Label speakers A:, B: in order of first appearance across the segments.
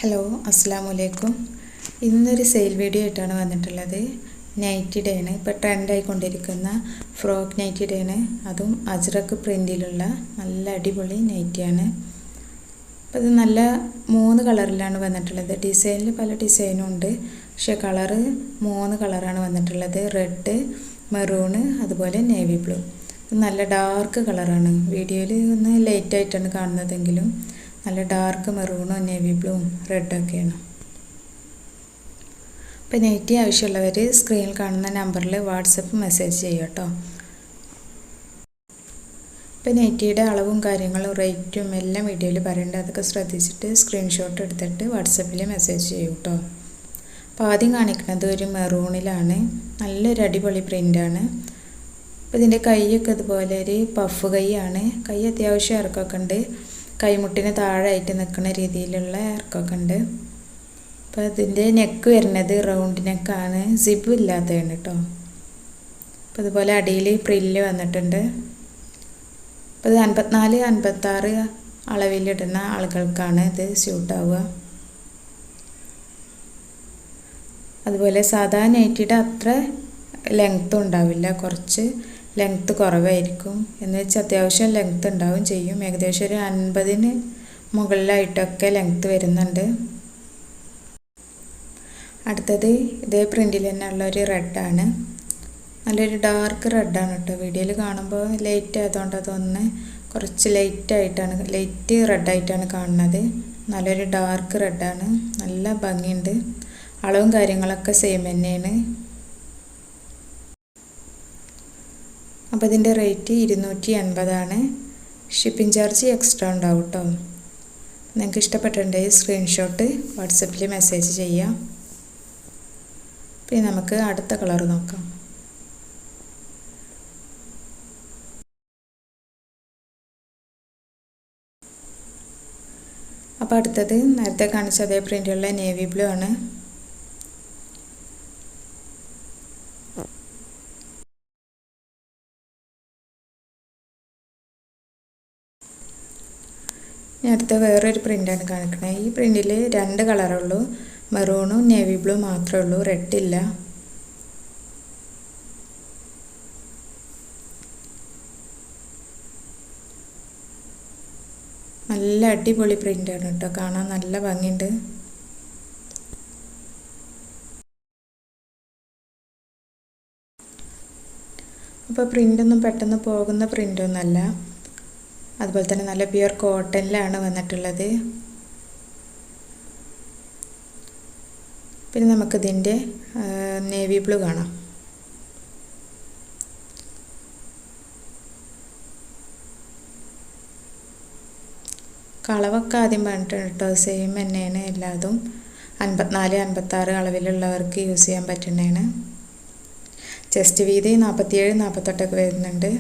A: Hello അസ്സലാമലൈക്കും. ഇന്നൊരു sale video ആയിട്ടാണ് വന്നിട്ടുള്ളത്. നൈറ്റി ഡേ ആണ്. ഇപ്പോൾ ട്രെൻഡായിക്കൊണ്ടിരിക്കുന്ന ഫ്രോക്ക് നൈറ്റി ഡേ ആണ്. അതും അജ്രക്ക് പ്രിൻറ്റിലുള്ള നല്ല അടിപൊളി നൈറ്റിയാണ്. അപ്പോൾ ഇത് നല്ല 3 കളറിലാണ് വന്നിട്ടുള്ളത്. ഡിസൈനിൽ പല ഡിസൈനും ഉണ്ട്, പക്ഷേ കളറ് 3 കളറാണ് വന്നിട്ടുള്ളത്. റെഡ്, മെറൂണ്, അതുപോലെ നേവി ബ്ലൂ. നല്ല ഡാർക്ക് കളറാണ്. വീഡിയോയിൽ ഒന്ന് ലൈറ്റായിട്ടാണ് കാണുന്നതെങ്കിലും നല്ല ഡാർക്ക് മെറൂണും നേവി ബ്ലൂവും റെഡൊക്കെയാണ്. അപ്പോൾ നൈറ്റി ആവശ്യമുള്ളവർ സ്ക്രീനിൽ കാണുന്ന നമ്പറിൽ വാട്സപ്പ് മെസ്സേജ് ചെയ്യും കേട്ടോ. ഇപ്പോൾ നൈറ്റിയുടെ അളവും കാര്യങ്ങളും റേറ്റും എല്ലാം വീഡിയോയിൽ പറയുന്നുണ്ട്. അതൊക്കെ ശ്രദ്ധിച്ചിട്ട് സ്ക്രീൻഷോട്ട് എടുത്തിട്ട് വാട്സപ്പിൽ മെസ്സേജ് ചെയ്യും കേട്ടോ. അപ്പോൾ ആദ്യം കാണിക്കുന്നത് ഒരു മെറൂണിലാണ്. നല്ലൊരു അടിപൊളി പ്രിൻ്റാണ്. അപ്പോൾ ഇതിൻ്റെ കൈയൊക്കെ ഇതുപോലെ ഒരു പഫ് കൈയാണ്. കൈ അത്യാവശ്യം ഇറക്കമൊക്കെ ഉണ്ട്. കൈമുട്ടിന് താഴെയായിട്ട് നിൽക്കുന്ന രീതിയിലുള്ള ഇറക്കമൊക്കെ ഉണ്ട്. അപ്പോൾ ഇതിൻ്റെ നെക്ക് വരുന്നത് റൗണ്ട് നെക്കാണ്, സിബ് ഇല്ലാത്തതാണ് കേട്ടോ. അപ്പോൾ അതുപോലെ അടിയിൽ പ്രില്ല് വന്നിട്ടുണ്ട്. അപ്പോൾ ഇത് 54-56 അളവിലിടുന്ന ആളുകൾക്കാണ് ഇത് സ്യൂട്ടാവുക. അതുപോലെ സാധാ നൈറ്റിയുടെ അത്ര ലെങ്ത്തും ഉണ്ടാവില്ല, കുറച്ച് ലെങ്ത്ത് കുറവായിരിക്കും. എന്ന് വെച്ചാൽ അത്യാവശ്യം ലെങ്ത്ത് ഉണ്ടാവും ചെയ്യും. ഏകദേശം ഒരു 50-ന് മുകളിലായിട്ടൊക്കെ ലെങ്ത്ത് വരുന്നുണ്ട്. അടുത്തത് ഇതേ പ്രിൻറ്റിൽ തന്നെ ഉള്ളൊരു റെഡാണ്. നല്ലൊരു ഡാർക്ക് റെഡാണ് കേട്ടോ. വീഡിയോയിൽ കാണുമ്പോൾ ലൈറ്റ് ആയതുകൊണ്ട് അതൊന്ന് കുറച്ച് ലൈറ്റ് റെഡായിട്ടാണ് കാണുന്നത്. നല്ലൊരു ഡാർക്ക് റെഡാണ്. നല്ല ഭംഗിയുണ്ട്. അളവും കാര്യങ്ങളൊക്കെ സെയിം തന്നെയാണ്. അപ്പോൾ ഇതിൻ്റെ റേറ്റ് 280 ഷിപ്പിംഗ് ചാർജ് എക്സ്ട്രാ ഉണ്ടാവും കേട്ടോ. നിങ്ങൾക്ക് ഇഷ്ടപ്പെട്ടിട്ടുണ്ടെങ്കിൽ സ്ക്രീൻഷോട്ട് വാട്സപ്പിൽ മെസ്സേജ് ചെയ്യാം. പിന്നെ നമുക്ക് അടുത്ത കളർ നോക്കാം. അപ്പോൾ അടുത്തത് നേരത്തെ കാണിച്ച അതേ പ്രിൻ്റുള്ള നേവി ബ്ലൂ ആണ്. ഇനി അടുത്ത വേറൊരു പ്രിൻ്റാണ് കാണിക്കുന്നത്. ഈ പ്രിൻറ്റിൽ 2 കളറുള്ളൂ, മെറൂണും നേവി ബ്ലൂ മാത്രമേ ഉള്ളൂ, റെഡ് ഇല്ല. നല്ല അടിപൊളി പ്രിൻ്റാണ് കേട്ടോ. കാണാൻ നല്ല ഭംഗിയുണ്ട്. അപ്പോൾ പ്രിൻ്റൊന്നും പെട്ടെന്ന് പോകുന്ന പ്രിൻ്റൊന്നുമല്ല. അതുപോലെ തന്നെ നല്ല പ്യുവർ കോട്ടണിലാണ് വന്നിട്ടുള്ളത്. പിന്നെ നമുക്കിതിൻ്റെ നേവി ബ്ലൂ കാണാം. കളവൊക്കെ ആദ്യം പറഞ്ഞിട്ടുണ്ട് കേട്ടോ. സെയിം തന്നെയാണ് എല്ലാതും. 54-56 അളവിലുള്ളവർക്ക് യൂസ് ചെയ്യാൻ പറ്റുന്നതാണ്. ചെസ്റ്റ് വീതി 47-48 വരുന്നുണ്ട്.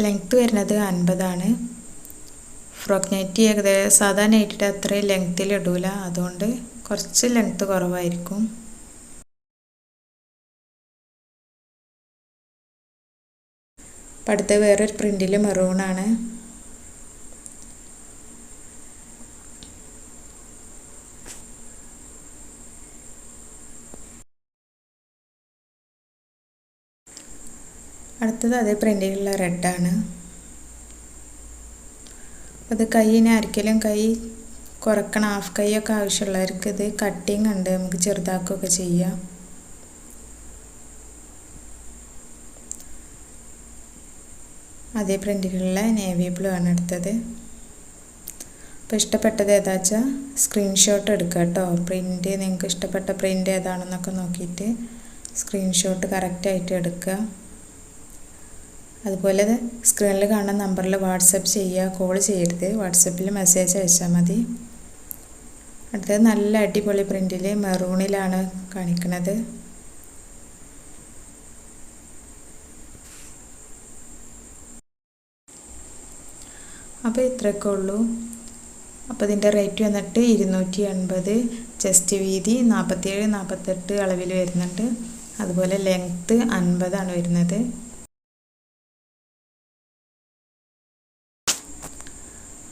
A: ലെങ്ത്ത് വരുന്നത് 50. ഫ്രോക്ക് നൈറ്റി ഏകദേശം സാധാ നൈറ്റിയുടെ അത്രയും ലെങ്ത്തിൽ ഇടൂല, അതുകൊണ്ട് കുറച്ച് ലെങ്ത്ത് കുറവായിരിക്കും. അപ്പം അടുത്ത വേറൊരു പ്രിൻറ്റിൽ മെറൂണാണ്. അടുത്തത് അതേ പ്രിൻറ്റിലുള്ള റെഡാണ്. അത് കൈയിന് ആർക്കെങ്കിലും കൈ കുറക്കണം, ഹാഫ് കൈയൊക്കെ ആവശ്യമുള്ളവർക്ക് ഇത് കട്ടിങ് ഉണ്ട്, നമുക്ക് ചെറുതാക്കുകയൊക്കെ ചെയ്യാം. അതേ പ്രിൻറ്റിലുള്ള നേവി ബ്ലൂ ആണ് അടുത്തത്. അപ്പോൾ ഇഷ്ടപ്പെട്ടത് ഏതാ വെച്ചാൽ സ്ക്രീൻഷോട്ട് എടുക്കുക കേട്ടോ. പ്രിൻറ്റ് നിങ്ങൾക്ക് ഇഷ്ടപ്പെട്ട പ്രിൻറ്റ് ഏതാണെന്നൊക്കെ നോക്കിയിട്ട് സ്ക്രീൻഷോട്ട് കറക്റ്റായിട്ട് എടുക്കുക. അതുപോലെ സ്ക്രീനിൽ കാണുന്ന നമ്പറിൽ വാട്സപ്പ് ചെയ്യുക, കോൾ ചെയ്യരുത്. വാട്സപ്പിൽ മെസ്സേജ് അയച്ചാൽ മതി. അടുത്തത് നല്ല അടിപൊളി പ്രിൻറ്റിൽ മെറൂണിലാണ് കാണിക്കുന്നത്. അപ്പോൾ ഇത്രയൊക്കെ ഉള്ളൂ. അപ്പോൾ ഇതിൻ്റെ റേറ്റ് വന്നിട്ട് 280. ചെസ്റ്റ് വീതി 47-48 അളവിൽ വരുന്നുണ്ട്. അതുപോലെ ലെങ്ത്ത് 50 വരുന്നത്.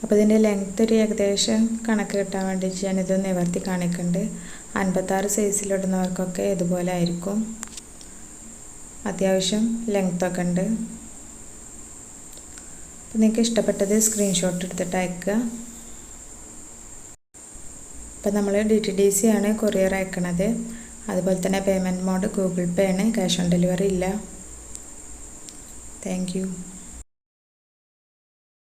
A: അപ്പോൾ ഇതിൻ്റെ ലെങ്ത് ഒരു ഏകദേശം കണക്ക് കിട്ടാൻ വേണ്ടിയിട്ട് ഞാനിത് നിവർത്തി കാണിക്കുന്നുണ്ട്. 56 സൈസിലിടുന്നവർക്കൊക്കെ ഇതുപോലെ ആയിരിക്കും. അത്യാവശ്യം ലെങ്ത്തൊക്കെ ഉണ്ട്. അപ്പോൾ നിങ്ങൾക്ക് ഇഷ്ടപ്പെട്ടത് സ്ക്രീൻഷോട്ട് എടുത്തിട്ട് അയക്കുക. അപ്പോൾ നമ്മൾ DTDC ആണ് കൊറിയർ അയക്കണത്. അതുപോലെ തന്നെ പേയ്മെൻറ്റ് മോഡ് ഗൂഗിൾ പേ ആണ്, ക്യാഷ് ഓൺ ഡെലിവറി ഇല്ല. Thank you.